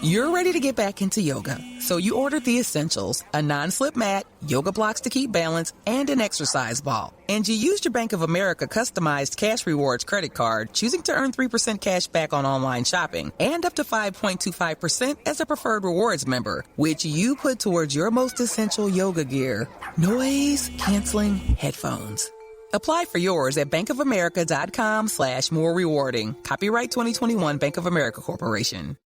You're ready to get back into yoga, so you ordered the essentials, a non-slip mat, yoga blocks to keep balance, and an exercise ball. And you used your Bank of America customized cash rewards credit card, choosing to earn 3% cash back on online shopping and up to 5.25% as a preferred rewards member, which you put towards your most essential yoga gear, noise canceling headphones. Apply for yours at bankofamerica.com/more rewarding. Copyright 2021 Bank of America Corporation.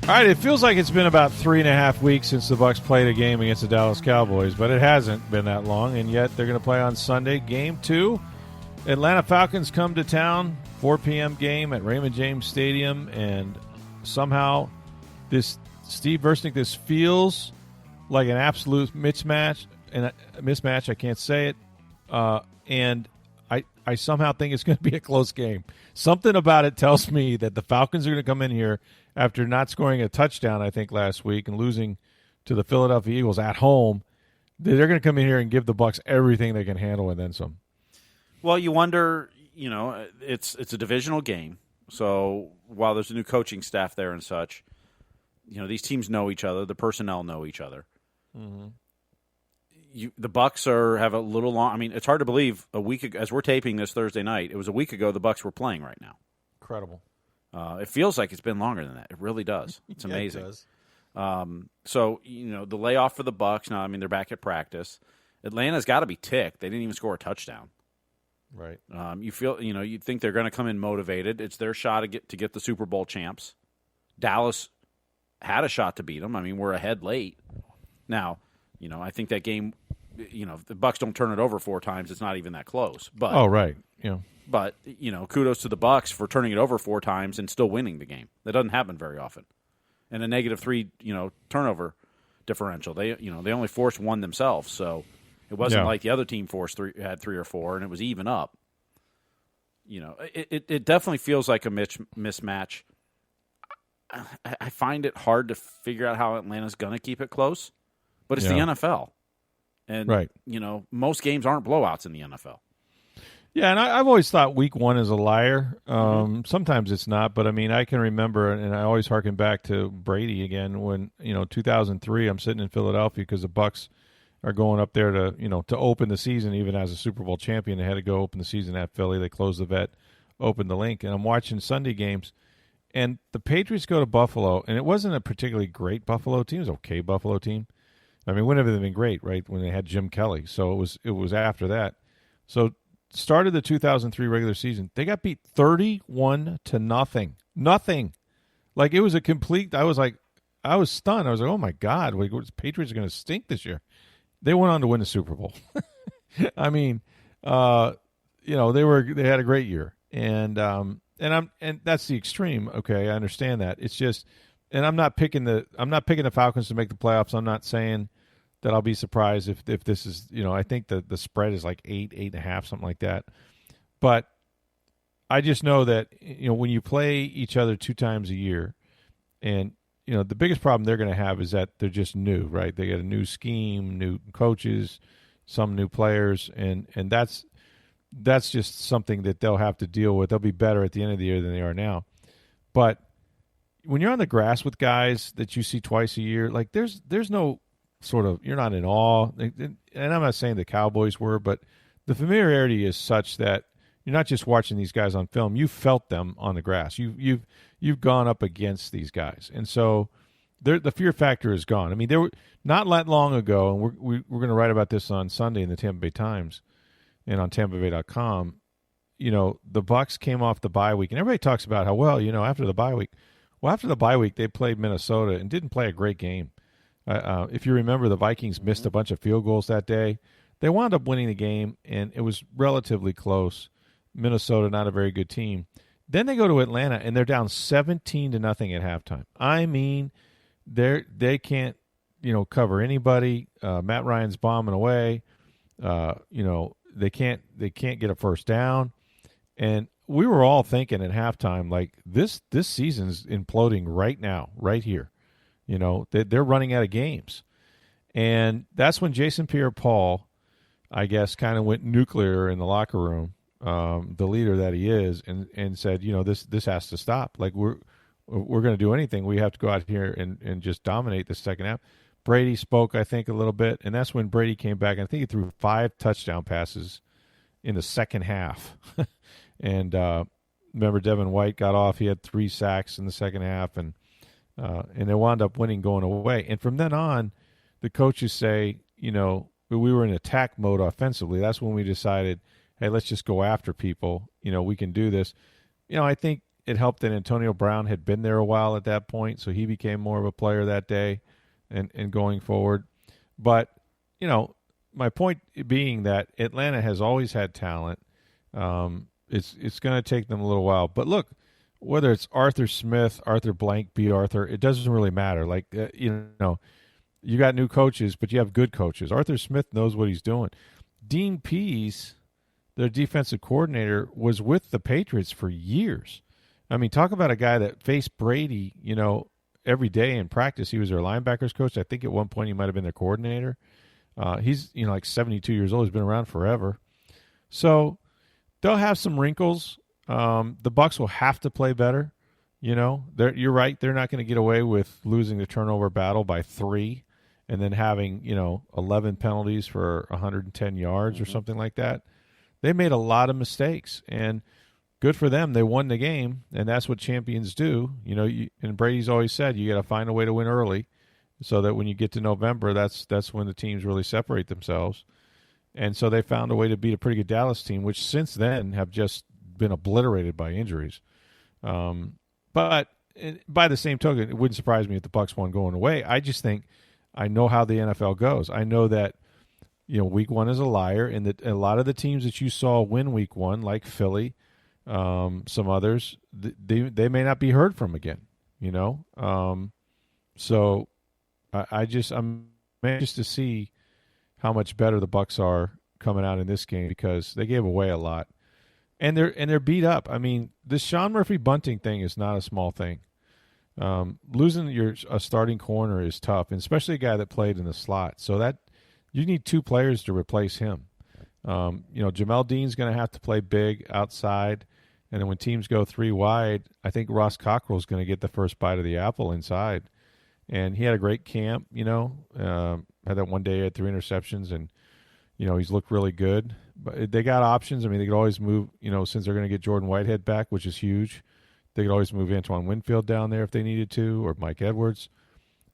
All right, it feels like it's been about 3.5 weeks since the Bucs played a game against the Dallas Cowboys, but it hasn't been that long, and yet they're going to play on Sunday. Game 2, Atlanta Falcons come to town, 4 p.m. game at Raymond James Stadium, and somehow this feels like an absolute mismatch, I can't say it, and I somehow think it's going to be a close game. Something about it tells me that the Falcons are going to come in here after not scoring a touchdown, I think, last week and losing to the Philadelphia Eagles at home. They're going to come in here and give the Bucs everything they can handle and then some. Well, you wonder, it's a divisional game. So while there's a new coaching staff there and such, these teams know each other. The personnel know each other. Mm-hmm. The Bucs have a little long. I mean, it's hard to believe a week ago, as we're taping this Thursday night, it was a week ago the Bucs were playing right now. Incredible. It feels like it's been longer than that. It really does. It's amazing. It does. So, the layoff for the Bucs now, they're back at practice. Atlanta's got to be ticked. They didn't even score a touchdown. Right. You feel, you think they're going to come in motivated. It's their shot to get the Super Bowl champs. Dallas had a shot to beat them. We're ahead late. Now, I think that game, if the Bucs don't turn it over 4 times, it's not even that close. But right. Yeah. But, kudos to the Bucs for turning it over 4 times and still winning the game. That doesn't happen very often. And a -3, turnover differential. They only forced 1 themselves, so it wasn't like the other team had 3 or 4, and it was even up. It definitely feels like a mismatch. I find it hard to figure out how Atlanta's going to keep it close, but it's the NFL. And, right. Most games aren't blowouts in the NFL. Yeah, and I've always thought week 1 is a liar. Sometimes it's not, but I can remember, and I always harken back to Brady again when 2003. I'm sitting in Philadelphia because the Bucs are going up there to to open the season. Even as a Super Bowl champion, they had to go open the season at Philly. They closed the vet, opened the link, and I'm watching Sunday games, and the Patriots go to Buffalo, and it wasn't a particularly great Buffalo team. It was an okay Buffalo team. Wouldn't have been great, right, when they had Jim Kelly. So it was after that. So started the 2003 regular season. They got beat 31-0. Nothing. Like, it was a complete. I was stunned. I was like, oh my God, the Patriots are going to stink this year. They went on to win the Super Bowl. They had a great year, and that's the extreme. Okay, I understand that. It's just, and I'm not picking the Falcons to make the playoffs. I'm not saying that I'll be surprised if this is, I think the spread is like 8.5, something like that. But I just know that, when you play each other 2 times a year, and, the biggest problem they're going to have is that they're just new, right? They get a new scheme, new coaches, some new players, and that's just something that they'll have to deal with. They'll be better at the end of the year than they are now. But when you're on the grass with guys that you see twice a year, like there's no sort of, you're not in awe, and I'm not saying the Cowboys were, but the familiarity is such that you're not just watching these guys on film. You felt them on the grass. You've gone up against these guys, and so the fear factor is gone. They were not that long ago, and we're going to write about this on Sunday in the Tampa Bay Times and on TampaBay.com. The Bucs came off the bye week, and everybody talks about how after the bye week. Well, after the bye week, they played Minnesota and didn't play a great game. If you remember, the Vikings missed a bunch of field goals that day. They wound up winning the game, and it was relatively close. Minnesota, not a very good team. Then they go to Atlanta, and they're down 17-0 at halftime. They can't, cover anybody. Matt Ryan's bombing away. They can't get a first down. And we were all thinking at halftime, like, this season's imploding right now, right here. They're running out of games. And that's when Jason Pierre-Paul, I guess, kind of went nuclear in the locker room the leader that he is, and said, this has to stop. Like we're going to do anything. We have to go out here and just dominate the second half. Brady spoke, I think, a little bit, and that's when Brady came back. And I think he threw 5 touchdown passes in the second half. And remember, Devin White got off. He had 3 sacks in the second half, and they wound up winning going away. And from then on, the coaches say, we were in attack mode offensively. That's when we decided, hey, let's just go after people. We can do this. I think it helped that Antonio Brown had been there a while at that point, so he became more of a player that day and going forward. But, my point being that Atlanta has always had talent. It's going to take them a little while. But look, whether it's Arthur Smith, Arthur Blank, B. Arthur, it doesn't really matter. Like, you got new coaches, but you have good coaches. Arthur Smith knows what he's doing. Dean Pease, their defensive coordinator, was with the Patriots for years. I mean, talk about a guy that faced Brady, every day in practice. He was their linebackers coach. I think at one point he might have been their coordinator. He's, like 72 years old. He's been around forever. So they'll have some wrinkles. The Bucs will have to play better. You're right. They're not going to get away with losing the turnover battle by 3 and then having, 11 penalties for 110 yards or something like that. They made a lot of mistakes, and good for them. They won the game, and that's what champions do. And Brady's always said you got to find a way to win early so that when you get to November, that's when the teams really separate themselves. And so they found a way to beat a pretty good Dallas team, which since then have just been obliterated by injuries. But by the same token, it wouldn't surprise me if the Bucs won going away. I just think I know how the NFL goes. I know that week 1 is a liar, and that a lot of the teams that you saw win week 1, like Philly, some others, they may not be heard from again. So I'm anxious to see how much better the Bucs are coming out in this game, because they gave away a lot. And they're beat up. I mean, this Sean Murphy Bunting thing is not a small thing. Losing a starting corner is tough, and especially a guy that played in the slot. So that you need 2 players to replace him. Jamel Dean's going to have to play big outside, and then when teams go 3 wide, I think Ross Cockrell's going to get the first bite of the apple inside. And he had a great camp. Had that one day he had 3 interceptions, and he's looked really good. But they got options. I mean, they could always move, since they're going to get Jordan Whitehead back, which is huge. They could always move Antoine Winfield down there if they needed to, or Mike Edwards.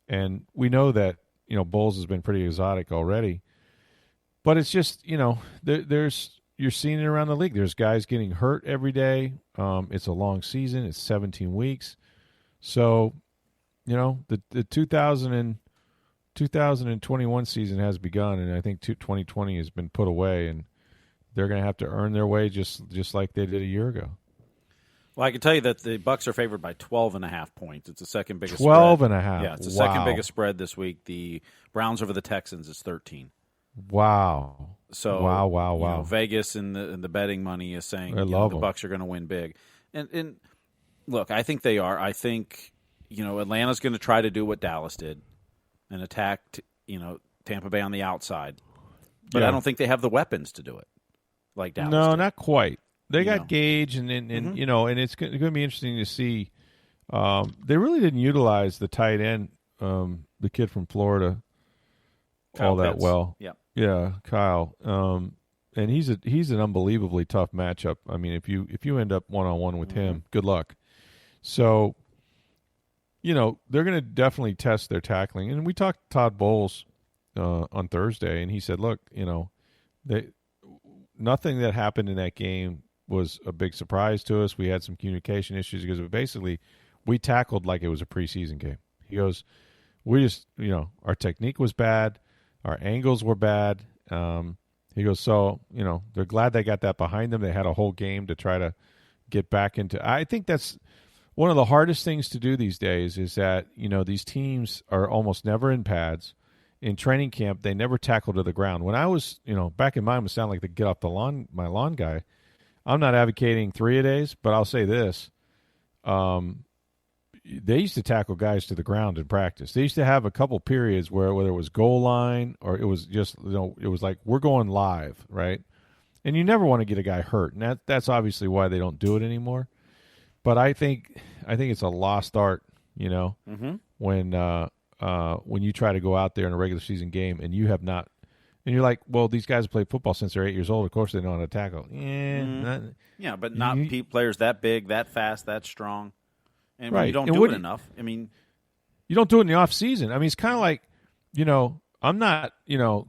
And we know that, Bowles has been pretty exotic already. But it's just, you're seeing it around the league. There's guys getting hurt every day. It's a long season. It's 17 weeks. So, the 2021 season has begun, and I think 2020 has been put away, and they're going to have to earn their way just like they did a year ago. Well, I can tell you that the Bucs are favored by 12.5 points. It's the second biggest 12.5. Yeah, it's the second biggest spread this week. The Browns over the Texans is 13. Wow. So wow. Vegas and the betting money is saying the Bucs are going to win big. And look, I think they are. I think Atlanta's going to try to do what Dallas did and attack Tampa Bay on the outside. But I don't think they have the weapons to do it like Dallas did. Not quite. They got Gage, and it's going to be interesting to see. They really didn't utilize the tight end, the kid from Florida, Kyle all that Pitts. well. Yeah, Kyle. And he's an unbelievably tough matchup. I mean, if you end up one-on-one with him, good luck. So, they're going to definitely test their tackling. And we talked to Todd Bowles on Thursday, and he said, look, nothing that happened in that game was a big surprise to us. We had some communication issues because basically we tackled like it was a preseason game. He goes, we just, our technique was bad. Our angles were bad. He goes, so, they're glad they got that behind them. They had a whole game to try to get back into. I think that's one of the hardest things to do these days is that, these teams are almost never in pads. In training camp, they never tackle to the ground. When I was, back in mine, would sound like the get off the lawn, my lawn guy. I'm not advocating 3-a-days, but I'll say this. They used to tackle guys to the ground in practice. They used to have a couple periods whether it was goal line or it was just, it was like we're going live, right? And you never want to get a guy hurt, and that's obviously why they don't do it anymore. But I think it's a lost art, when you try to go out there in a regular season game and you have not, and you're like, well, these guys play football since they're 8 years old. Of course they know how to tackle. But not players that big, that fast, that strong. And right. when you don't do it enough, I mean, you don't do it in the off season. I mean, it's kind of like, I'm not,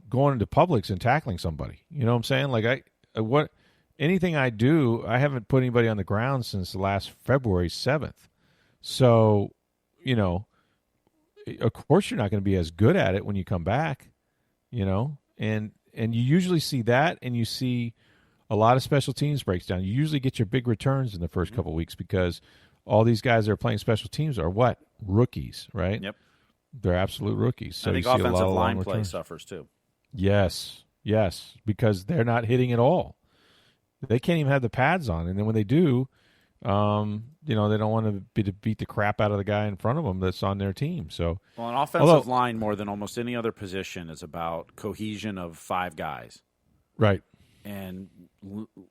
going into Publix and tackling somebody. You know what I'm saying? Like anything I do, I haven't put anybody on the ground since last February 7th. So, of course you're not going to be as good at it when you come back, and you usually see that, and you see a lot of special teams breaks down. You usually get your big returns in the first couple of weeks because all these guys that are playing special teams are what? Rookies, right? Yep. They're absolute rookies. So I think you see offensive a lot of line play returns. suffers too. Yes, because they're not hitting at all. They can't even have the pads on, and then when they do, they don't want to beat the crap out of the guy in front of them that's on their team. So, an offensive line more than almost any other position is about cohesion of 5 guys, right? And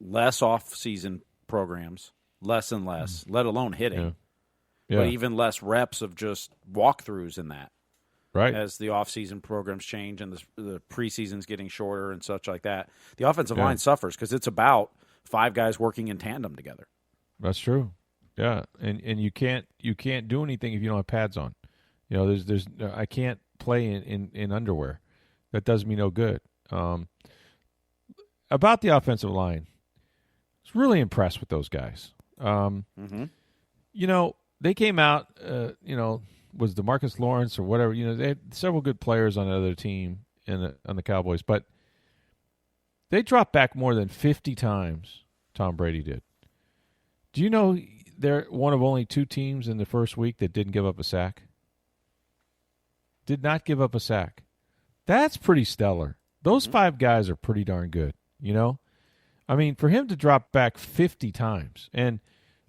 less off-season programs, less and less, let alone hitting, but even less reps of just walkthroughs in that. Right. As the off-season programs change and the preseason's getting shorter and such like that, the offensive line suffers because it's about 5 guys working in tandem together. That's true. Yeah, and you can't do anything if you don't have pads on. There's I can't play in underwear. That does me no good. About the offensive line, I was really impressed with those guys. They came out, was DeMarcus Lawrence or whatever. They had several good players on the other team on the Cowboys, but they dropped back more than 50 times. Tom Brady did. Do you know they're one of only 2 teams in the first week that didn't give up a sack? Did not give up a sack. That's pretty stellar. Those 5 guys are pretty darn good. I mean, for him to drop back 50 times, and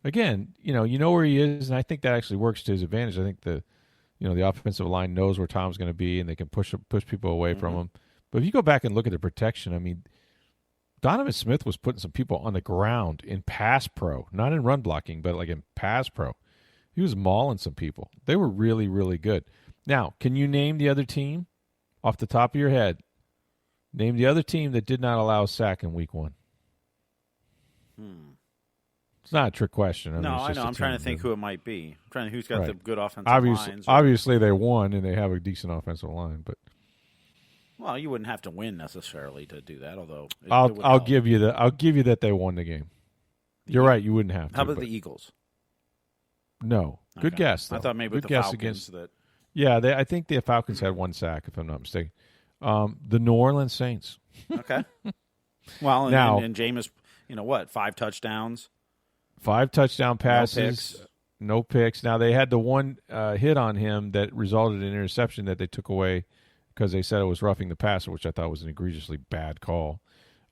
again, you know where he is, and I think that actually works to his advantage. I think the offensive line knows where Tom's going to be, and they can push people away from him. But if you go back and look at the protection, I mean, Donovan Smith was putting some people on the ground in pass pro, not in run blocking, but like in pass pro. He was mauling some people. They were really, really good. Now, can you name the other team off the top of your head? Name the other team that did not allow a sack in week 1. It's not a trick question. I know. I'm trying to think who it might be. I'm trying to who's got the good offensive lines. Obviously, they won, and they have a decent offensive line. But well, you wouldn't have to win necessarily to do that. Although I'll give you that they won the game. You're right. You wouldn't have to. How about the Eagles? No. Okay. Good guess, though. I thought maybe with the Falcons that. Yeah, I think the Falcons had 1 sack, if I'm not mistaken. The New Orleans Saints. Okay. Well, and Jameis, 5 touchdowns? 5 touchdown passes. No picks. Now, they had the one hit on him that resulted in an interception that they took away because they said it was roughing the passer, which I thought was an egregiously bad call.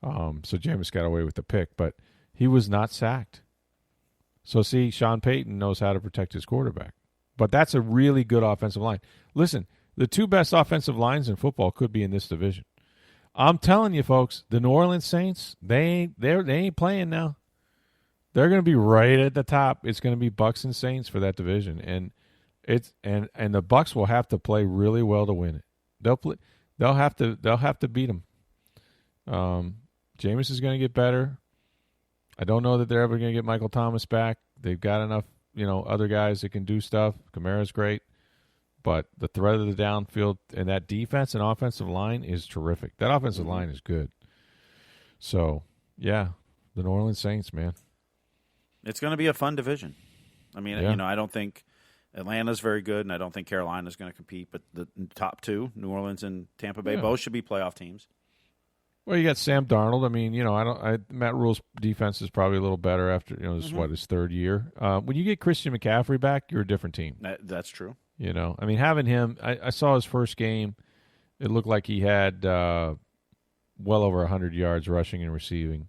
So Jameis got away with the pick, but he was not sacked. So, see, Sean Payton knows how to protect his quarterback. But that's a really good offensive line. Listen, the 2 best offensive lines in football could be in this division. I'm telling you, folks, the New Orleans Saints, they ain't playing now. They're going to be right at the top. It's going to be Bucs and Saints for that division, and the Bucs will have to play really well to win it. They'll have to beat them. Jameis is going to get better. I don't know that they're ever going to get Michael Thomas back. They've got enough, other guys that can do stuff. Kamara's great. But the threat of the downfield and that defense and offensive line is terrific. That offensive line is good. So, yeah, the New Orleans Saints, man. It's going to be a fun division. I mean, I don't think Atlanta's very good, and I don't think Carolina's going to compete. But the top 2, New Orleans and Tampa Bay, both should be playoff teams. Well, you got Sam Darnold. I mean, Matt Rule's defense is probably a little better after this is his 3rd year. When you get Christian McCaffrey back, you're a different team. That's true. I mean, having him, I saw his first game. It looked like he had well over 100 yards rushing and receiving.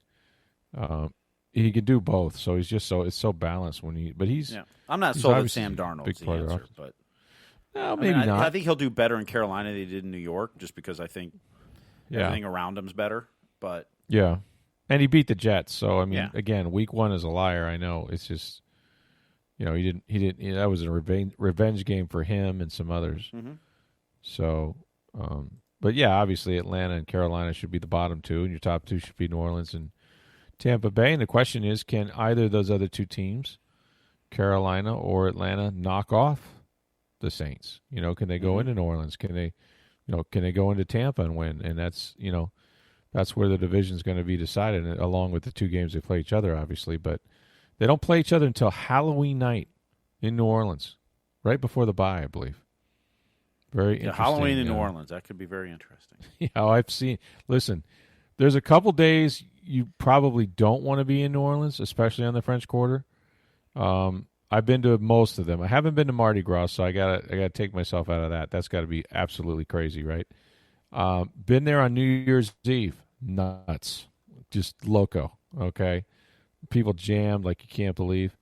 He could do both, so he's just it's so balanced I'm not sold that Sam Darnold's the answer, but no, maybe not. I think he'll do better in Carolina than he did in New York, just because I think everything around him's better. But yeah, And he beat the Jets. So, I mean, Yeah. again, week one is a liar. I know. It's just, he didn't, that was a revenge game for him and some others. Mm-hmm. So, but yeah, obviously Atlanta and Carolina should be the bottom two, and your top two should be New Orleans and Tampa Bay. And the question is, can either of those other two teams, Carolina or Atlanta, knock off the Saints? Can they go into New Orleans? Can they go into Tampa and win? And that's where the division is going to be decided, along with the two games they play each other, obviously. But they don't play each other until Halloween night in New Orleans, right before the bye, I believe. Very interesting. Halloween in New Orleans. That could be very interesting. Yeah, I've seen. Listen, there's a couple days you probably don't want to be in New Orleans, especially on the French Quarter. I've been to most of them. I haven't been to Mardi Gras, so I gotta take myself out of that. That's got to be absolutely crazy, right? Been there on New Year's Eve. Nuts. Just loco, okay? People jammed like you can't believe.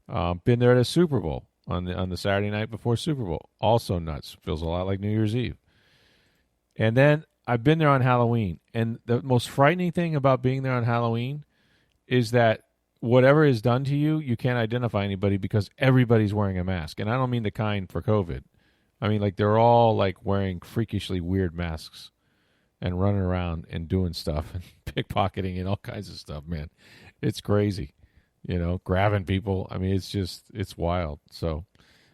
Been there at a Super Bowl on the Saturday night before Super Bowl. Also nuts. Feels a lot like New Year's Eve. And then I've been there on Halloween. And the most frightening thing about being there on Halloween is that whatever is done to you, you can't identify anybody because everybody's wearing a mask. And I don't mean the kind for COVID. I mean, like, they're all, like, wearing freakishly weird masks and running around and doing stuff and pickpocketing and all kinds of stuff, man. It's crazy, grabbing people. I mean, it's wild. So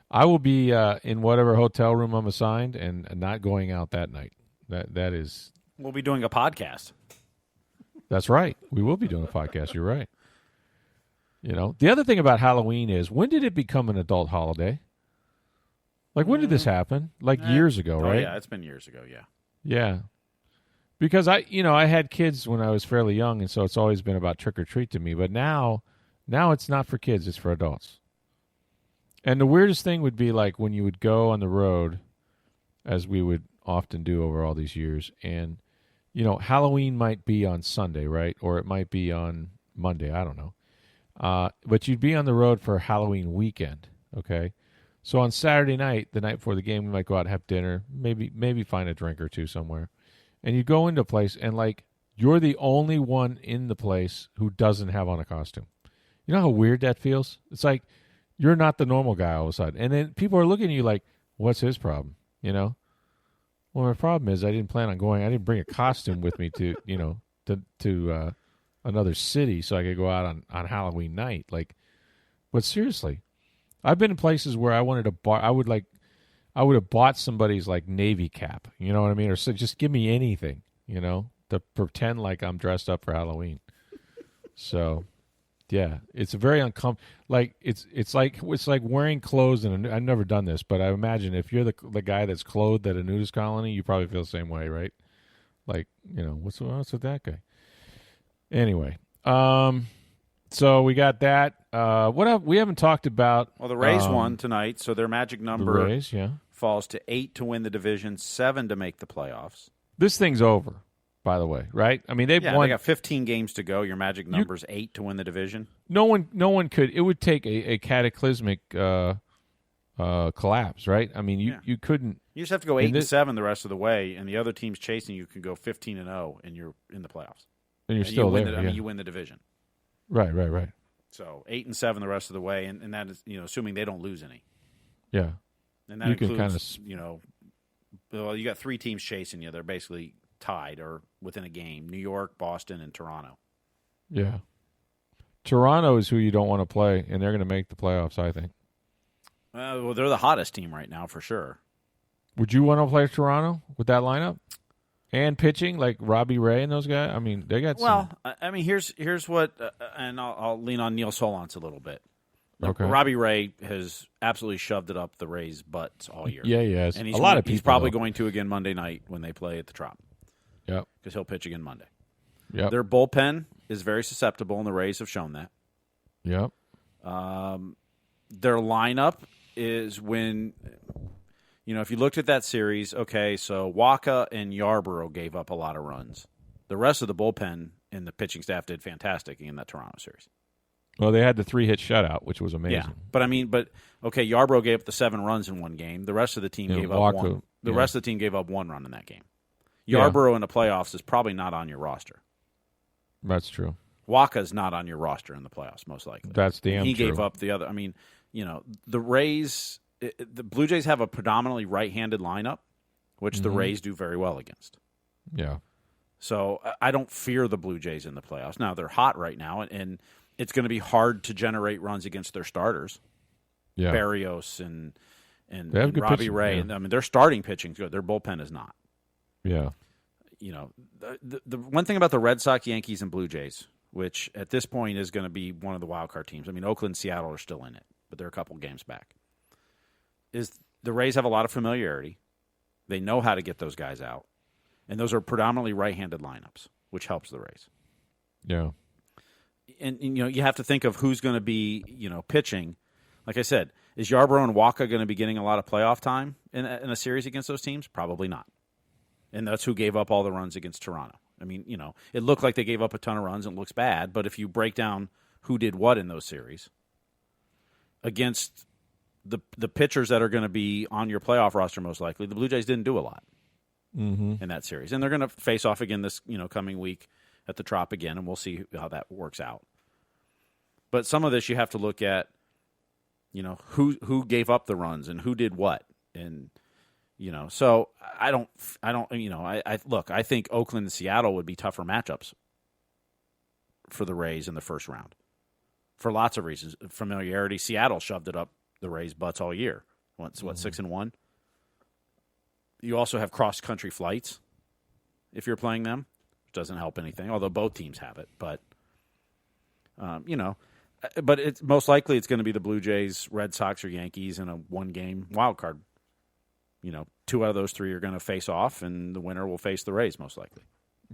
I will be in whatever hotel room I'm assigned and not going out that night. That is. We'll be doing a podcast. That's right. We will be doing a podcast. You're right. The other thing about Halloween is, when did it become an adult holiday? Like, when did this happen? Like years ago, right? Yeah, it's been years ago, yeah. Yeah. Because I had kids when I was fairly young, and so it's always been about trick or treat to me. But now it's not for kids, it's for adults. And the weirdest thing would be, like, when you would go on the road, as we would often do over all these years, and, Halloween might be on Sunday, right? Or it might be on Monday, I don't know. But you'd be on the road for Halloween weekend, okay? So on Saturday night, the night before the game, we might go out and have dinner, maybe find a drink or two somewhere. And you go into a place, and, like, you're the only one in the place who doesn't have on a costume. You know how weird that feels? It's like you're not the normal guy all of a sudden. And then people are looking at you like, what's his problem? Well, my problem is I didn't plan on going. I didn't bring a costume with me to another city so I could go out on Halloween night. Like, but seriously, I've been in places where I wanted to I would have bought somebody's, like, Navy cap, you know what I mean? Or so just give me anything, to pretend like I'm dressed up for Halloween. So, yeah, it's a very uncomfortable. Like, it's like wearing clothes I've never done this, but I imagine if you're the guy that's clothed at a nudist colony, you probably feel the same way, right? Like, what's with that guy? Anyway, so we got that. We haven't talked about. Well, the Rays won tonight, so their magic number the Rays, falls to 8 to win the division, 7 to make the playoffs. This thing's over, by the way, right? I mean, they've won. They got 15 games to go. Your magic number's 8 to win the division. No one could. It would take a cataclysmic collapse, right? I mean, you couldn't. You just have to go 8-7 the rest of the way, and the other teams chasing you can go 15-0, and you're in the playoffs. And you're still there. I mean, you win the division. Right. So 8-7 the rest of the way, and that is, assuming they don't lose any. Yeah. And that includes, well, you got 3 teams chasing you. They're basically tied or within a game: New York, Boston, and Toronto. Yeah. Toronto is who you don't want to play, and they're going to make the playoffs, I think. Well, they're the hottest team right now for sure. Would you want to play Toronto with that lineup? And pitching, like Robbie Ray and those guys? I mean, they got Well, I mean, here's what, and I'll lean on Neil Solondz a little bit. Okay. Robbie Ray has absolutely shoved it up the Rays' butts all year. Yeah, he has. And a lot of people. He's probably going to again Monday night when they play at the Trop. Yep. Because he'll pitch again Monday. Yep. Their bullpen is very susceptible, and the Rays have shown that. Yep. Their lineup is when, if you looked at that series, okay, so Waka and Yarborough gave up a lot of runs. The rest of the bullpen and the pitching staff did fantastic in that Toronto series. Well, they had the 3-hit shutout, which was amazing. Yeah, but okay, Yarborough gave up the 7 runs in one game. The rest of the team gave up 1. The rest of the team gave up 1 run in that game. Yarborough in the playoffs is probably not on your roster. That's true. Waka's not on your roster in the playoffs, most likely. That's damn He true. gave up the other. I mean, the Rays, the Blue Jays have a predominantly right-handed lineup, which the Rays do very well against. Yeah. So I don't fear the Blue Jays in the playoffs. Now, they're hot right now, and it's going to be hard to generate runs against their starters. Yeah. Barrios and They have good Robbie pitching, Ray. yeah. I mean, their starting pitching's good. Their bullpen is not. Yeah. The one thing about the Red Sox, Yankees, and Blue Jays, which at this point is going to be one of the wild card teams. I mean, Oakland and Seattle are still in it, but they're a couple games back. Is the Rays have a lot of familiarity. They know how to get those guys out. And those are predominantly right-handed lineups, which helps the Rays. Yeah. And you have to think of who's going to be, pitching. Like I said, is Yarbrough and Waka going to be getting a lot of playoff time in a series against those teams? Probably not. And that's who gave up all the runs against Toronto. I mean, it looked like they gave up a ton of runs and it looks bad, but if you break down who did what in those series against the pitchers that are going to be on your playoff roster most likely, the Blue Jays didn't do a lot in that series. And they're going to face off again this coming week at the Trop again, and we'll see how that works out. But some of this you have to look at, who gave up the runs and who did what. And so I think Oakland and Seattle would be tougher matchups for the Rays in the first round for lots of reasons. Familiarity. Seattle shoved it up the Rays' butts all year. What 6-1? You also have cross-country flights if you're playing them, which doesn't help anything, although both teams have it. But, but it's most likely it's going to be the Blue Jays, Red Sox, or Yankees in a one-game wild card. 2 out of those 3 are going to face off, and the winner will face the Rays most likely.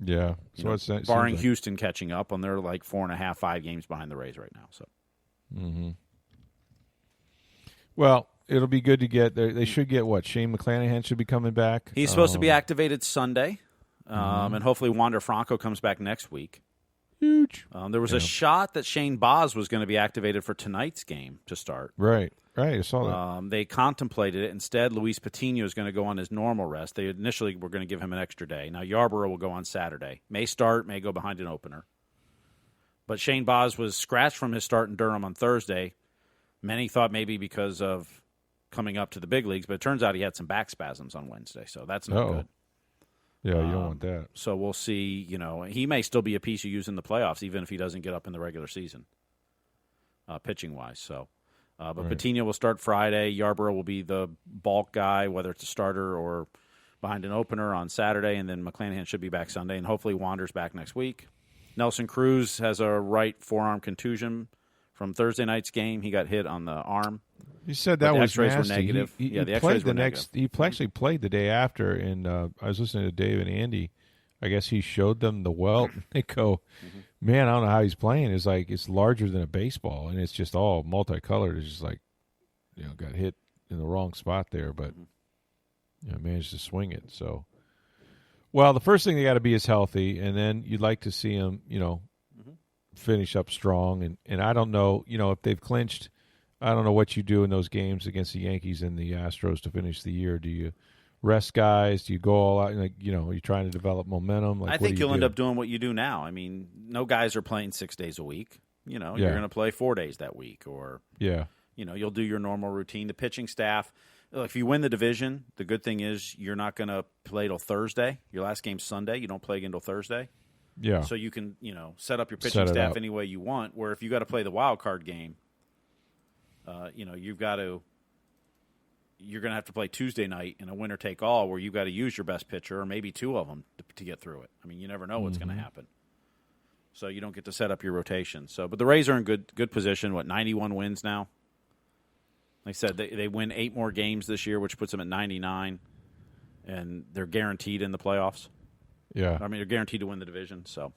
Yeah. So barring Houston catching up, and they're like 4.5, 5 games behind the Rays right now. So. Well, it'll be good to get. They should get what? Shane McClanahan should be coming back. He's supposed to be activated Sunday, and hopefully Wander Franco comes back next week. Huge. There was a shot that Shane Baz was going to be activated for tonight's game to start. Right. I saw that. They contemplated it. Instead, Luis Patino is going to go on his normal rest. They initially were going to give him an extra day. Now, Yarbrough will go on Saturday. May start, may go behind an opener. But Shane Baz was scratched from his start in Durham on Thursday. Many thought maybe because of coming up to the big leagues, but it turns out he had some back spasms on Wednesday, so that's not good. Yeah, you don't want that. So we'll see. He may still be a piece you use in the playoffs, even if he doesn't get up in the regular season, pitching-wise. So, but right. Patino will start Friday. Yarbrough will be the bulk guy, whether it's a starter or behind an opener on Saturday, and then McClanahan should be back Sunday, and hopefully Wander's back next week. Nelson Cruz has a right forearm contusion from Thursday night's game. He got hit on the arm. You said that was X-rays nasty. were negative. The X-rays were negative. He actually played the day after, and I was listening to Dave and Andy. I guess he showed them the welt. They go, man, I don't know how he's playing. It's like it's larger than a baseball, and it's just all multicolored. It's just like, got hit in the wrong spot there, but managed to swing it. So, well, the first thing they got to be is healthy, and then you'd like to see him, finish up strong. And I don't know, if they've clinched. I don't know what you do in those games against the Yankees and the Astros to finish the year. Do you rest guys? Do you go all out? Are you trying to develop momentum? I think you'll end up doing what you do now. I mean, no guys are playing 6 days a week. You're going to play 4 days that week, or you'll do your normal routine. The pitching staff, if you win the division, the good thing is you're not going to play till Thursday. Your last game's Sunday. You don't play again till Thursday. Yeah. So you can set up your pitching staff any way you want. Where if you got to play the wild card game. You're going to have to play Tuesday night in a winner-take-all where you've got to use your best pitcher or maybe 2 of them to get through it. I mean, you never know what's going to happen. So you don't get to set up your rotation. But the Rays are in good position. 91 wins now? Like I said, they win 8 more games this year, which puts them at 99, and they're guaranteed in the playoffs. Yeah. I mean, they're guaranteed to win the division. So.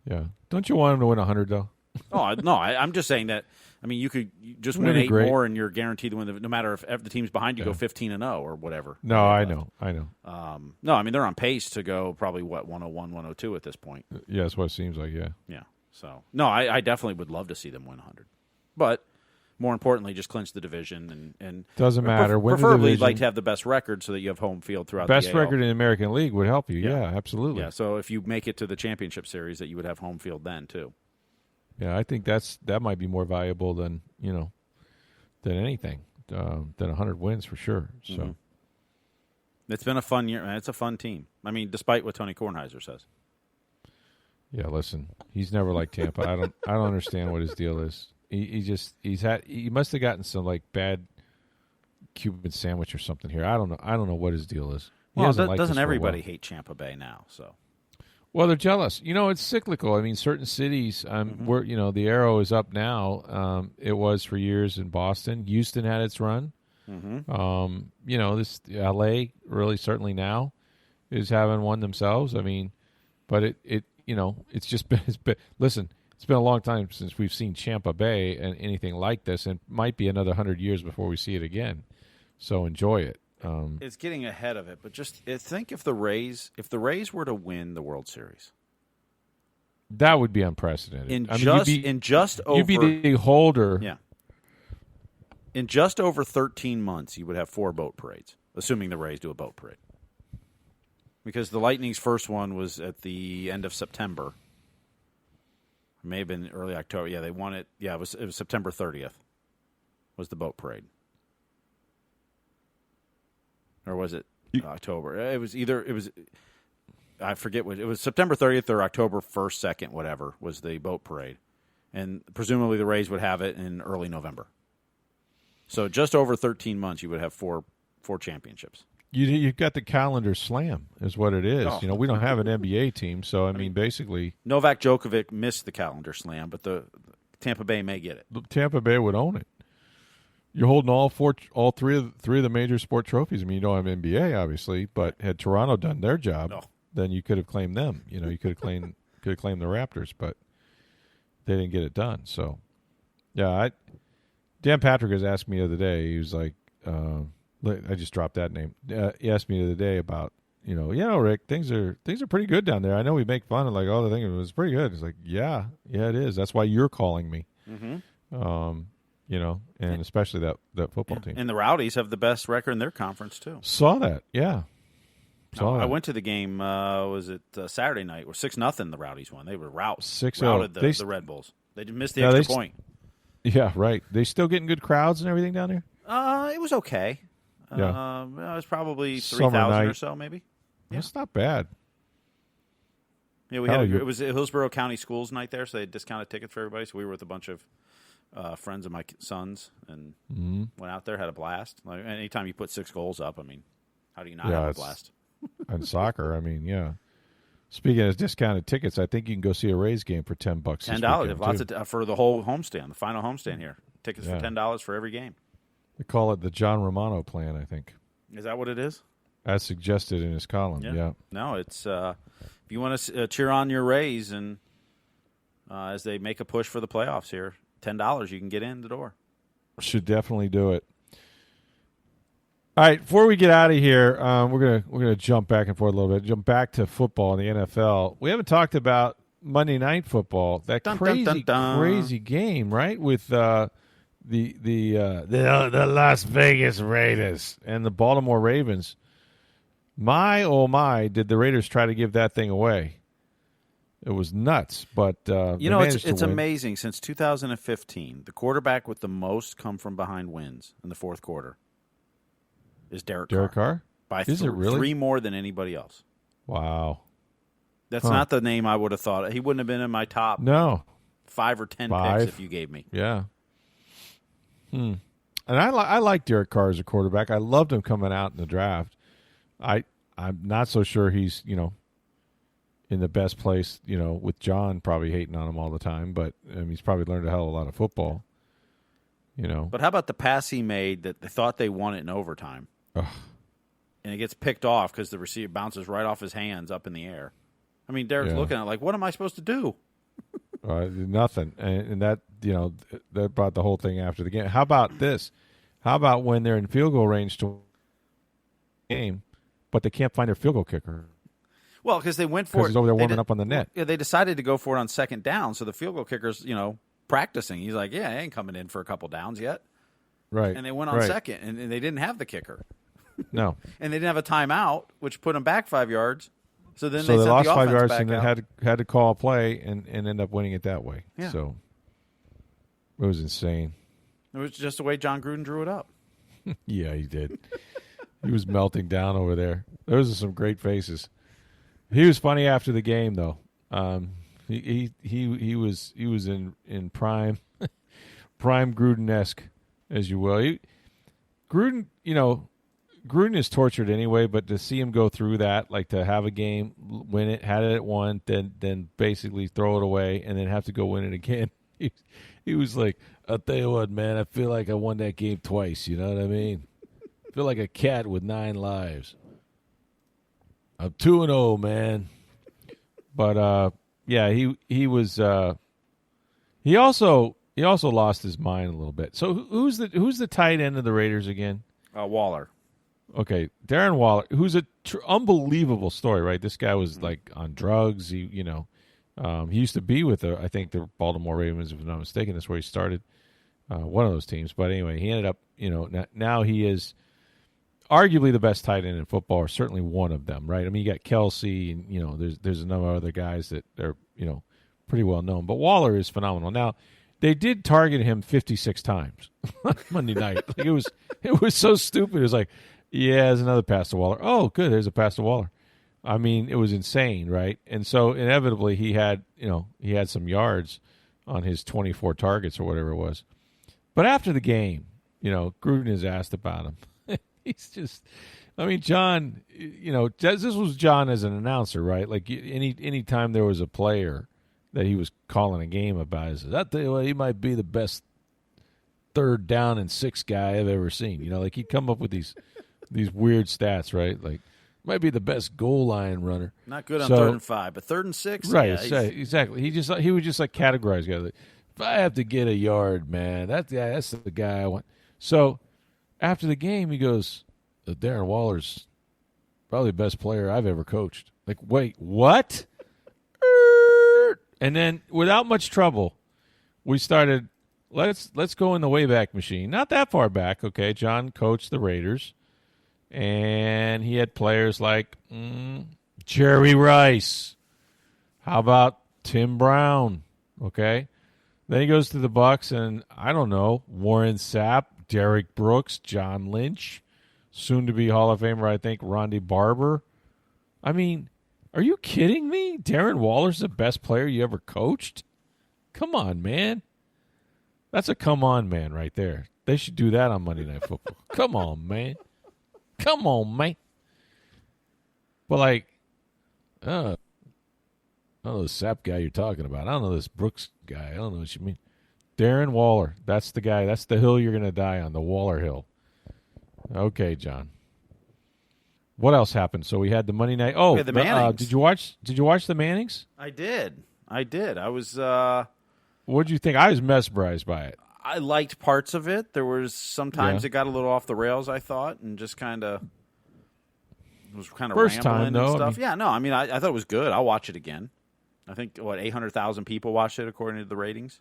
Yeah. Don't you want them to win 100, though? Oh, no, I'm just saying that. I mean, you could just win 8 more, and you're guaranteed to win no matter if the teams behind you go 15-0 or whatever. No, I know. No, I mean they're on pace to go probably 101, 102 at this point. Yeah, that's what it seems like. Yeah. Yeah. So no, I definitely would love to see them win 100, but more importantly, just clinch the division and doesn't matter. Preferably, you'd like to have the best record so that you have home field throughout. Best the AL. record in the American League would help you. Yeah, absolutely. Yeah. So if you make it to the championship series, that you would have home field then too. Yeah, I think that might be more valuable than than anything, than 100 wins for sure. So. Mm-hmm. It's been a fun year, man. It's a fun team. I mean, despite what Tony Kornheiser says. Yeah, listen, he's never liked Tampa. I don't understand what his deal is. He must have gotten some like bad Cuban sandwich or something here. I don't know what his deal is. Well, doesn't everybody hate Tampa Bay now? So. Well, they're jealous. It's cyclical. I mean, certain cities, where the arrow is up now. It was for years in Boston. Houston had its run. Mm-hmm. This L.A. really certainly now is having one themselves. I mean, but it's just been. Listen, it's been a long time since we've seen Tampa Bay and anything like this, and might be another 100 years before we see it again. So enjoy it. It's getting ahead of it, but just think if the Rays were to win the World Series, that would be unprecedented. You'd be the holder. Yeah. In just over 13 months, you would have 4 boat parades, assuming the Rays do a boat parade. Because the Lightning's first one was at the end of September. It may have been early October. Yeah, they won it. Yeah, it was September 30th was the boat parade. Or was it October? I forget what. It was September 30th or October 1st, 2nd, whatever, was the boat parade. And presumably the Rays would have it in early November. So just over 13 months, you would have four championships. You've got the calendar slam is what it is. Oh. We don't have an NBA team, so I mean, basically. Novak Djokovic missed the calendar slam, but the Tampa Bay may get it. Tampa Bay would own it. You're holding all three of the major sport trophies. I mean, you don't have NBA, obviously, but had Toronto done their job, then you could have claimed them. You could have claimed the Raptors, but they didn't get it done. So, yeah, Dan Patrick has asked me the other day. He was like, I just dropped that name. He asked me the other day about, Rick, things are pretty good down there. I know we make fun of the thing. It was pretty good. It's like, yeah, it is. That's why you're calling me. Mm-hmm. And especially that football team. And the Rowdies have the best record in their conference too. Saw that, yeah. I went to the game. Was it Saturday night? Or 6-0. The Rowdies won. They were routed the Red Bulls. They missed the extra point. Yeah, right. They still getting good crowds and everything down there? It was okay. Yeah. It was probably 3,000 or so, maybe. Yeah. That's not bad. Yeah, it was Hillsborough County Schools night there, so they had discounted tickets for everybody. So we were with a bunch of friends of my sons and went out there, had a blast. Like anytime you put 6 goals up, I mean, how do you not have a blast? And soccer, I mean, yeah. Speaking of discounted tickets, I think you can go see a Rays game for $10. $10. Lots for the whole homestand, the final homestand here. Tickets for $10 for every game. They call it the John Romano plan, I think. Is that what it is? As suggested in his column, yeah. No, it's if you want to cheer on your Rays and as they make a push for the playoffs here, $10 you can get in the door. Should definitely do it. All right, before we get out of here, we're gonna jump back and forth a little bit. Jump back to football in the NFL. We haven't talked about Monday Night Football, that crazy game, right? With the Las Vegas Raiders and the Baltimore Ravens. My oh my, did the Raiders try to give that thing away? It was nuts, but it's amazing. Since 2015, the quarterback with the most come from behind wins in the fourth quarter is Derek Carr. By is it really? 3 more than anybody else. Wow. That's not the name I would have thought. He wouldn't have been in my top 5 or 10 picks if you gave me. Yeah. And I like Derek Carr as a quarterback. I loved him coming out in the draft. I'm not so sure he's, in the best place, with John probably hating on him all the time, but he's probably learned a hell of a lot of football. But how about the pass he made that they thought they won it in overtime? Ugh. And it gets picked off because the receiver bounces right off his hands up in the air. I mean, Derek's looking at it like, what am I supposed to do? Nothing. And that, that brought the whole thing after the game. How about this? How about when they're in field goal range to game, but they can't find their field goal kicker? Well, because they went for it. Because he's over there warming up on the net. Yeah, they decided to go for it on second down, so the field goal kicker's, practicing. He's like, I ain't coming in for a couple downs yet. Right. And they went on second, and they didn't have the kicker. No. And they didn't have a timeout, which put them back 5 yards. So then they sent lost the 5 offense yards back and then out. had to call a play and end up winning it that way. Yeah. So it was insane. It was just the way John Gruden drew it up. Yeah, he did. He was melting down over there. Those are some great faces. He was funny after the game, though. He was in prime Gruden-esque, as you will. Gruden is tortured anyway, but to see him go through that, like to have a game, win it, had it at one, then basically throw it away, and then have to go win it again. He was like, I'll tell you what, man, I feel like I won that game twice. You know what I mean? I feel like a cat with 9 lives. I'm 2-0, man. But yeah, he was. He also lost his mind a little bit. So who's the tight end of the Raiders again? Waller. Okay, Darren Waller, who's a unbelievable story, right? This guy was like on drugs. He used to be with I think the Baltimore Ravens, if I'm not mistaken. That's where he started, one of those teams. But anyway, he ended up, now he is arguably the best tight end in football, or certainly one of them, right? I mean, you got Kelsey, and there's a number of other guys that are pretty well known. But Waller is phenomenal. Now, they did target him 56 times Monday night. Like it was so stupid. It was like, yeah, there's another pass to Waller. Oh, good, there's a pass to Waller. I mean, it was insane, right? And so inevitably he had some yards on his 24 targets or whatever it was. But after the game, Gruden is asked about him. He's just, I mean, John, this was John as an announcer, right? Like any time there was a player that he was calling a game about, he says, I tell you what, he might be the best 3rd down and 6 guy I've ever seen. Like he'd come up with these weird stats, right? Like, might be the best goal line runner. Not good on 3rd and 5, but 3rd and 6? Right, yeah, exactly. He would just like categorize guys. Like, if I have to get a yard, man, that's the guy I want. So after the game, he goes, Darren Waller's probably the best player I've ever coached. Like, wait, what? And then without much trouble, we started, let's go in the Wayback Machine. Not that far back, okay? John coached the Raiders. And he had players like Jerry Rice. How about Tim Brown? Okay. Then he goes to the Bucks, and I don't know, Warren Sapp, Derek Brooks, John Lynch, soon-to-be Hall of Famer, I think, Ronde Barber. I mean, are you kidding me? Darren Waller's the best player you ever coached? Come on, man. That's a come on, man, right there. They should do that on Monday Night Football. Come on, man. Come on, man. But, like, I don't know the Sapp guy you're talking about. I don't know this Brooks guy. I don't know what you mean. Darren Waller. That's the guy. That's the hill you're going to die on, the Waller Hill. Okay, John. What else happened? So we had the Monday night. Oh, the Mannings. Did you watch the Mannings? I did. I was. What did you think? I was mesmerized by it. I liked parts of it. There was sometimes it got a little off the rails, I thought, and just kind of First rambling time, and though, stuff. I thought it was good. I'll watch it again. I think 800,000 people watched it according to the ratings.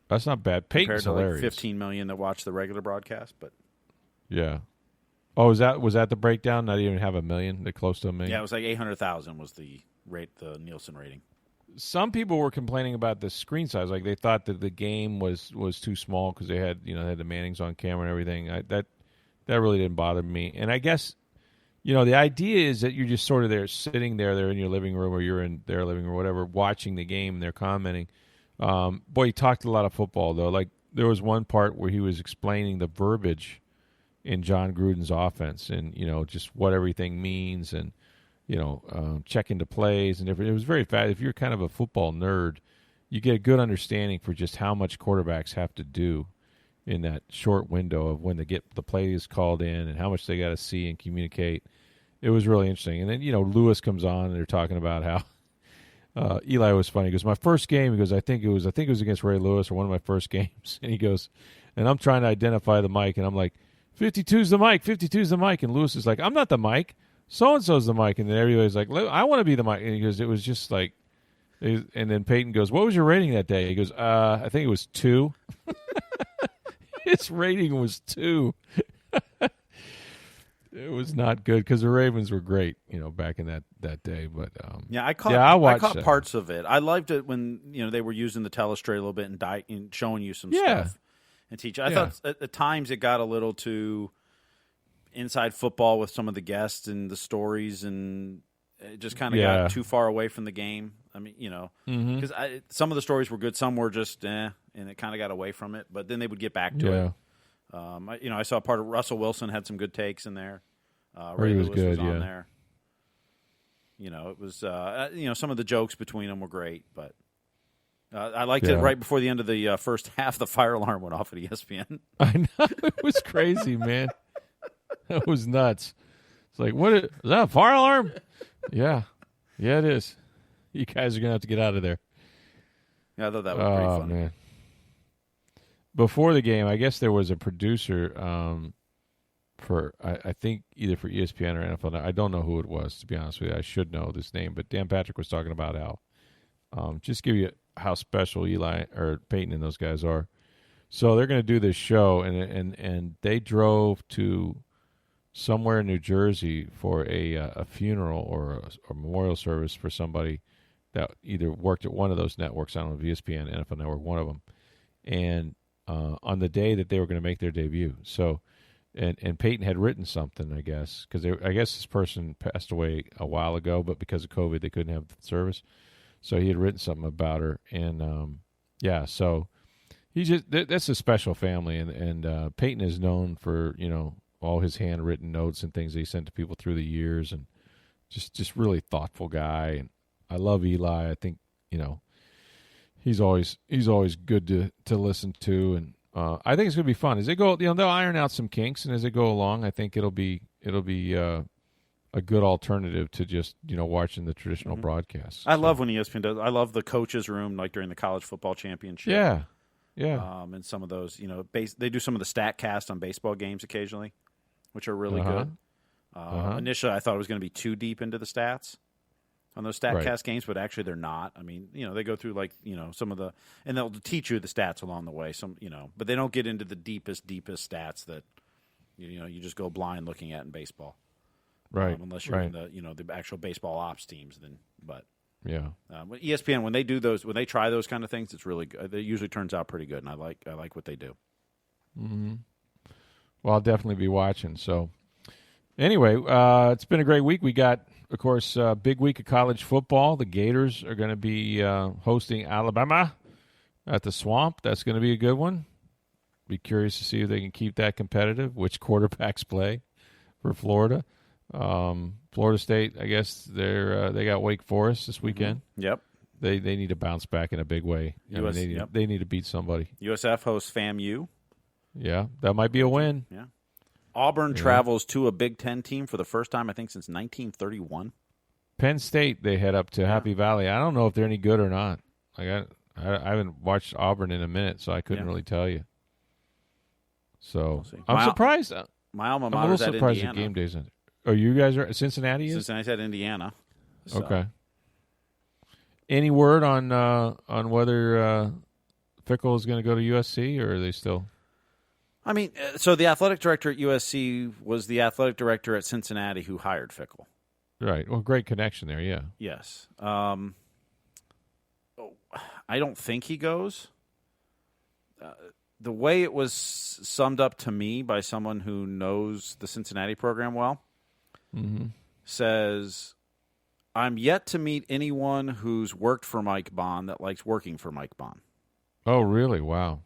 That's not bad. Peyton's compared to hilarious. 15 million that watched the regular broadcast, but yeah. Oh, was that the breakdown? Not even have 1 million, close to 1 million. yeah, it was like 800,000 was the Nielsen rating. Some people were complaining about the screen size. Like they thought that the game was too small because they had the Mannings on camera and everything. That really didn't bother me. And I guess the idea is that you're just sort of there, sitting there, they're in your living room or you're in their living room or whatever, watching the game and they're commenting. Boy, he talked a lot of football though. Like there was one part where he was explaining the verbiage in John Gruden's offense and just what everything means and. Check into plays and different. It was very fast. If you're kind of a football nerd, you get a good understanding for just how much quarterbacks have to do in that short window of when the play is called in and how much they got to see and communicate. It was really interesting. And then Lewis comes on and they're talking about how Eli was funny. He goes, my first game. He goes, I think it was against Ray Lewis or one of my first games. And he goes, and I'm trying to identify the mic, and I'm like, 52's the mic, 52's the mic, and Lewis is like, I'm not the mic. So-and-so's the mic, and then everybody's like, I want to be the mic. And he goes, it was just like, and then Peyton goes, what was your rating that day? He goes, I think it was 2. His rating was 2. It was not good because the Ravens were great, back in that day. But I caught that. parts of it. I liked it when they were using the telestrate a little bit and showing you some stuff and teaching. I thought at times it got a little too inside football with some of the guests and the stories, and it just kind of got too far away from the game. I mean, because some of the stories were good, some were just and it kind of got away from it. But then they would get back to it. I saw part of Russell Wilson had some good takes in there. Ray Lewis was on there. It was some of the jokes between them were great, but I liked it right before the end of the first half. The fire alarm went off at ESPN. I know, it was crazy, man. That was nuts. It's like, is that a fire alarm? Yeah, it is. You guys are gonna have to get out of there. Yeah, I thought that was pretty funny. Man. Before the game, I guess there was a producer for I think either for ESPN or NFL. I don't know who it was, to be honest with you. I should know this name, but Dan Patrick was talking about just give you how special Eli or Peyton and those guys are. So they're going to do this show, and they drove to somewhere in New Jersey for a funeral or a memorial service for somebody that either worked at one of those networks. I don't know if ESPN, NFL Network, one of them, and on the day that they were going to make their debut. So, and Peyton had written something, I guess, because I guess this person passed away a while ago, but because of COVID, they couldn't have the service. So he had written something about her, and so that's a special family, and Peyton is known for all his handwritten notes and things that he sent to people through the years, and just really thoughtful guy. And I love Eli. I think he's always good to listen to, and I think it's going to be fun as they go. They'll iron out some kinks, and as they go along, I think it'll be a good alternative to just watching the traditional broadcasts. I love when ESPN does. I love the coaches' room, like during the college football championship. Yeah. And some of those, they do some of the stat cast on baseball games occasionally, which are really good. Initially, I thought it was going to be too deep into the stats on those StatCast games, but actually they're not. I mean, they go through some of the, and they'll teach you the stats along the way. But they don't get into the deepest stats that you just go blind looking at in baseball, right? Unless you're in the actual baseball ops teams, then. But when ESPN when they try those kind of things, it's really good. It usually turns out pretty good, and I like what they do. Mm-hmm. Well, I'll definitely be watching. So, anyway, it's been a great week. We got, of course, a big week of college football. The Gators are going to be hosting Alabama at the Swamp. That's going to be a good one. Be curious to see if they can keep that competitive, which quarterbacks play for Florida. Florida State, I guess they got Wake Forest this weekend. Mm-hmm. Yep. They need to bounce back in a big way. They need to beat somebody. USF hosts FAMU. Yeah, that might be a win. Yeah. Auburn travels to a Big Ten team for the first time, I think, since 1931. Penn State, they head up to Happy Valley. I don't know if they're any good or not. I haven't watched Auburn in a minute, so I couldn't really tell you. So I'm surprised. My alma mater. I'm a little surprised Indiana. at game days. Oh, you guys are Cincinnati? Cincinnati's at Indiana. So. Okay. Any word on whether Fickle is going to go to USC, or are they still? I mean, so the athletic director at USC was the athletic director at Cincinnati who hired Fickle. Right. Well, great connection there, yeah. Yes. I don't think he goes. The way it was summed up to me by someone who knows the Cincinnati program well says, I'm yet to meet anyone who's worked for Mike Bond that likes working for Mike Bond. Oh, really? Wow.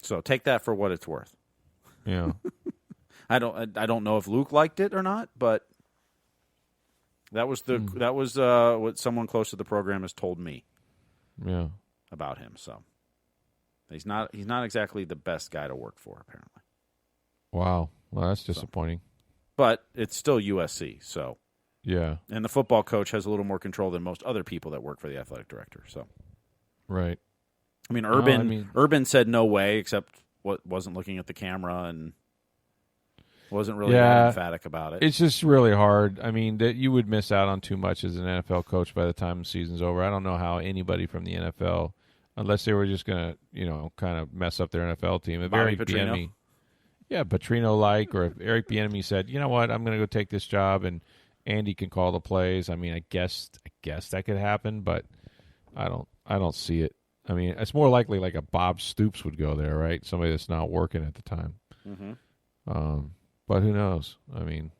So take that for what it's worth. Yeah. I don't know if Luke liked it or not, but that was what someone close to the program has told me. Yeah. About him. So he's not exactly the best guy to work for, apparently. Wow. Well, that's disappointing. But it's still USC, so yeah. And the football coach has a little more control than most other people that work for the athletic director. So right. I mean, Urban said no way, except wasn't looking at the camera and wasn't really that emphatic about it. It's just really hard. I mean, that you would miss out on too much as an NFL coach by the time the season's over. I don't know how anybody from the NFL, unless they were just going to, kind of mess up their NFL team. Bobby Petrino. Yeah, Petrino-like, or if Eric Bieniemy said, you know what, I'm going to go take this job, and Andy can call the plays. I mean, I guess that could happen, but I don't see it. I mean, it's more likely like a Bob Stoops would go there, right? Somebody that's not working at the time. Mm-hmm. But who knows? I mean,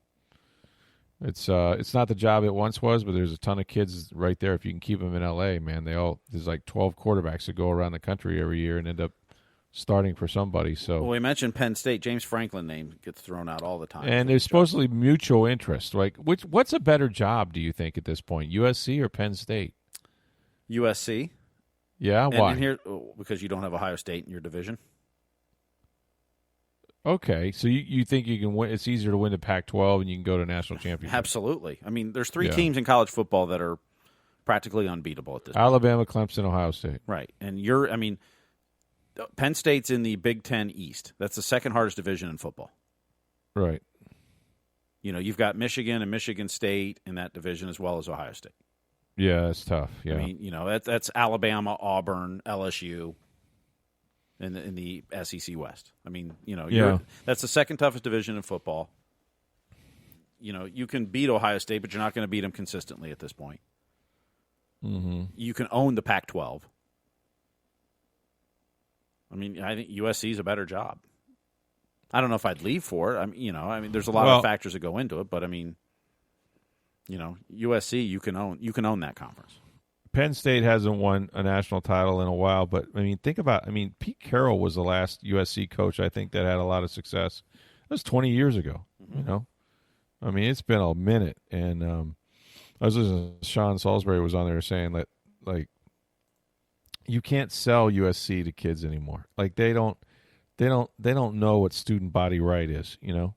it's not the job it once was, but there's a ton of kids right there. If you can keep them in L.A., man, there's like 12 quarterbacks that go around the country every year and end up starting for somebody. So, well, we mentioned Penn State. James Franklin name gets thrown out all the time. And there's supposedly mutual interest. Like, what's a better job, do you think, at this point, USC or Penn State? USC. Yeah, why? And here, because you don't have Ohio State in your division. Okay, so you think you can win? It's easier to win the Pac-12 and you can go to national championship. Absolutely. I mean, there's three teams in college football that are practically unbeatable at this point. Alabama, Clemson, Ohio State. Right, and Penn State's in the Big Ten East. That's the second hardest division in football. Right. You know, you've got Michigan and Michigan State in that division as well as Ohio State. Yeah, that's tough. Yeah. I mean, you know, that's Alabama, Auburn, LSU in the SEC West. I mean, you know, that's the second toughest division in football. You know, you can beat Ohio State, but you're not going to beat them consistently at this point. Mm-hmm. You can own the Pac-12. I mean, I think USC is a better job. I don't know if I'd leave for it. I mean, there's a lot of factors that go into it, but I mean, you know, USC, you can own that conference. Penn State hasn't won a national title in a while, but I mean, Pete Carroll was the last USC coach I think that had a lot of success. That was 20 years ago. Mm-hmm. You know, I mean, it's been a minute, and I was listening to Sean Salisbury was on there saying that like you can't sell USC to kids anymore. Like they don't know what student body right is. You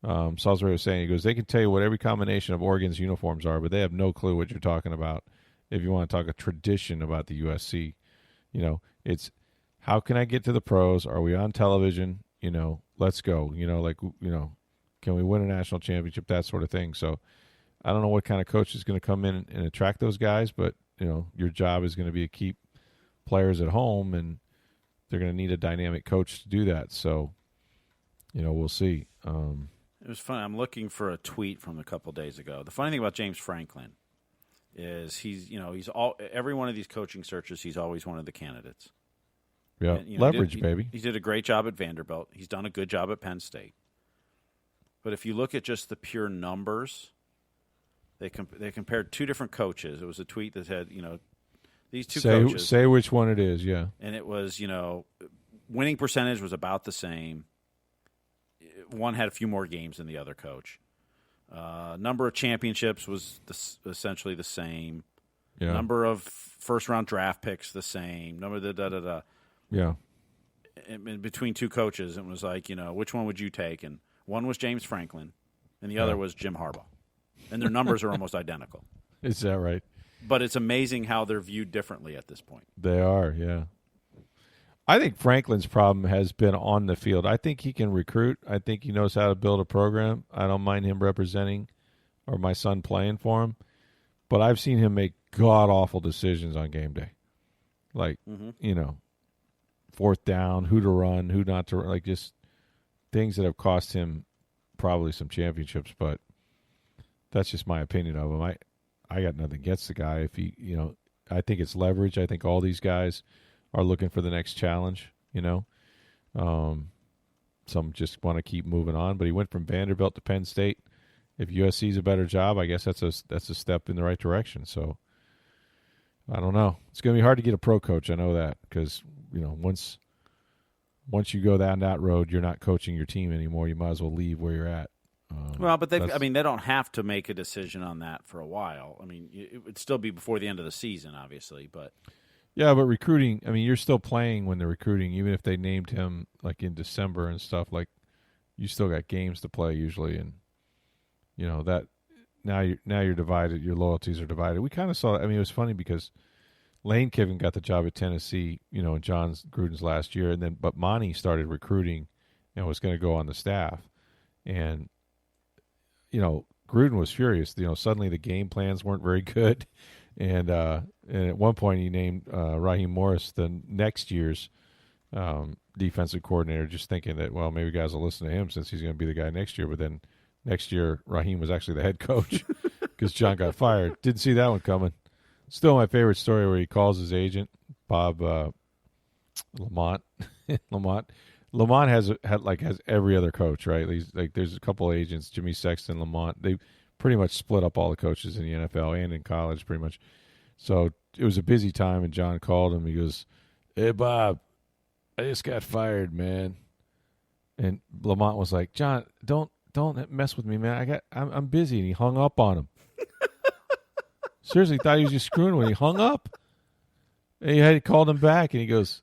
know, Salisbury was saying, he goes, they can tell you what every combination of Oregon's uniforms are, but they have no clue what you're talking about. If you want to talk a tradition about the USC, you know, it's how can I get to the pros? Are we on television? You know, let's go. You know, like, you know, can we win a national championship? That sort of thing. So I don't know what kind of coach is going to come in and attract those guys, but, you know, your job is going to be to keep players at home, and they're going to need a dynamic coach to do that. So, you know, we'll see. It was fun. I'm looking for a tweet from a couple days ago. The funny thing about James Franklin is every one of these coaching searches, he's always one of the candidates. Yeah, and, you know, leverage, baby. He did a great job at Vanderbilt. He's done a good job at Penn State. But if you look at just the pure numbers, they compared two different coaches. It was a tweet that had, you know, these two coaches. Say which one it is, yeah. And it was, you know, winning percentage was about the same. One had a few more games than the other coach. Number of championships was essentially the same. Yeah. Number of first-round draft picks the same. Number of da-da-da. Yeah. In between two coaches, it was like, you know, which one would you take? And one was James Franklin, and the other was Jim Harbaugh. And their numbers are almost identical. Is that right? But it's amazing how they're viewed differently at this point. They are, yeah. I think Franklin's problem has been on the field. I think he can recruit. I think he knows how to build a program. I don't mind him representing or my son playing for him. But I've seen him make god-awful decisions on game day. Like, you know, fourth down, who to run, who not to run. Like, just things that have cost him probably some championships. But that's just my opinion of him. I got nothing against the guy. If he, you know, I think it's leverage. I think all these guys are looking for the next challenge, you know. Some just want to keep moving on. But he went from Vanderbilt to Penn State. If USC's a better job, I guess that's a step in the right direction. So I don't know. It's going to be hard to get a pro coach. I know that because, you know, once you go down that road, you're not coaching your team anymore. You might as well leave where you're at. Well, but they don't have to make a decision on that for a while. I mean, it would still be before the end of the season, obviously, but. Yeah, but recruiting, I mean, you're still playing when they're recruiting, even if they named him like in December and stuff. Like, you still got games to play usually, and you know that now you're divided. Your loyalties are divided. We kind of saw. I mean, it was funny because Lane Kiffin got the job at Tennessee, you know, in John Gruden's last year, and then but Monty started recruiting and was going to go on the staff, and you know, Gruden was furious. You know, suddenly the game plans weren't very good. And at one point, he named Raheem Morris the next year's defensive coordinator, just thinking that, well, maybe guys will listen to him since he's going to be the guy next year. But then next year, Raheem was actually the head coach because John got fired. Didn't see that one coming. Still my favorite story where he calls his agent, Bob Lamont. Lamont has every other coach, right? He's like, there's a couple agents, Jimmy Sexton, Lamont. They pretty much split up all the coaches in the NFL and in college, pretty much. So it was a busy time, and John called him. He goes, "Hey, Bob, I just got fired, man." And Lamont was like, "John, don't mess with me, man. I'm busy." And he hung up on him. Seriously, thought he was just screwing when he hung up. And he called him back, and he goes,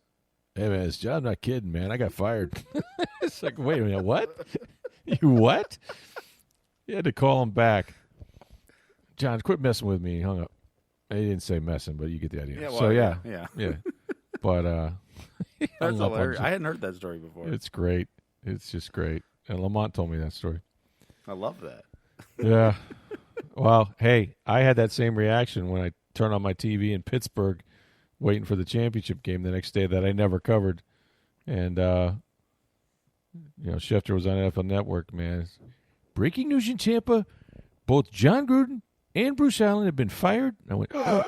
"Hey, man, it's John. I'm not kidding, man. I got fired." It's like, wait a minute, what? You what? You had to call him back. John, quit messing with me. He hung up. He didn't say messing, but you get the idea. Yeah, well, so, yeah. But that's hilarious. I hadn't heard that story before. It's great. It's just great. And Lamont told me that story. I love that. Yeah. Well, hey, I had that same reaction when I turned on my TV in Pittsburgh waiting for the championship game the next day that I never covered. And, Schefter was on NFL Network, man. Breaking news in Tampa, both John Gruden and Bruce Allen have been fired. I went, I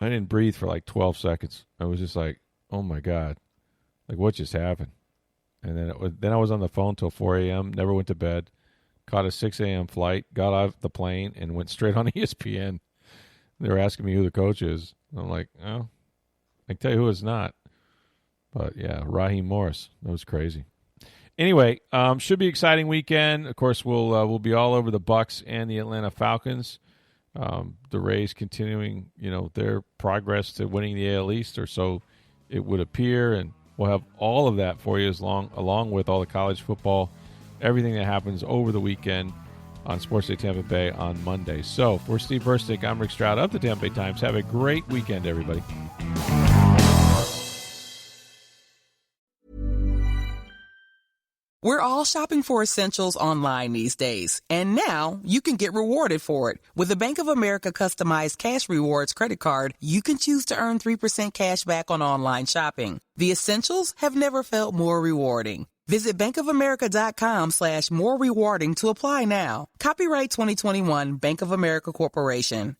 didn't breathe for like 12 seconds. I was just like, oh, my God. Like, what just happened? And then I was on the phone till 4 a.m., never went to bed, caught a 6 a.m. flight, got off the plane, and went straight on ESPN. They were asking me who the coach is. And I'm like, oh, I can tell you who it's not. But, yeah, Raheem Morris. That was crazy. Anyway, should be exciting weekend. Of course, we'll be all over the Bucs and the Atlanta Falcons. The Rays continuing, their progress to winning the AL East, or so it would appear, and we'll have all of that for you along with all the college football, everything that happens over the weekend on Sports Day Tampa Bay on Monday. So for Steve Burstick, I'm Rick Stroud of the Tampa Bay Times. Have a great weekend, everybody. We're all shopping for essentials online these days, and now you can get rewarded for it. With a Bank of America customized cash rewards credit card, you can choose to earn 3% cash back on online shopping. The essentials have never felt more rewarding. Visit bankofamerica.com/more rewarding to apply now. Copyright 2021 Bank of America Corporation.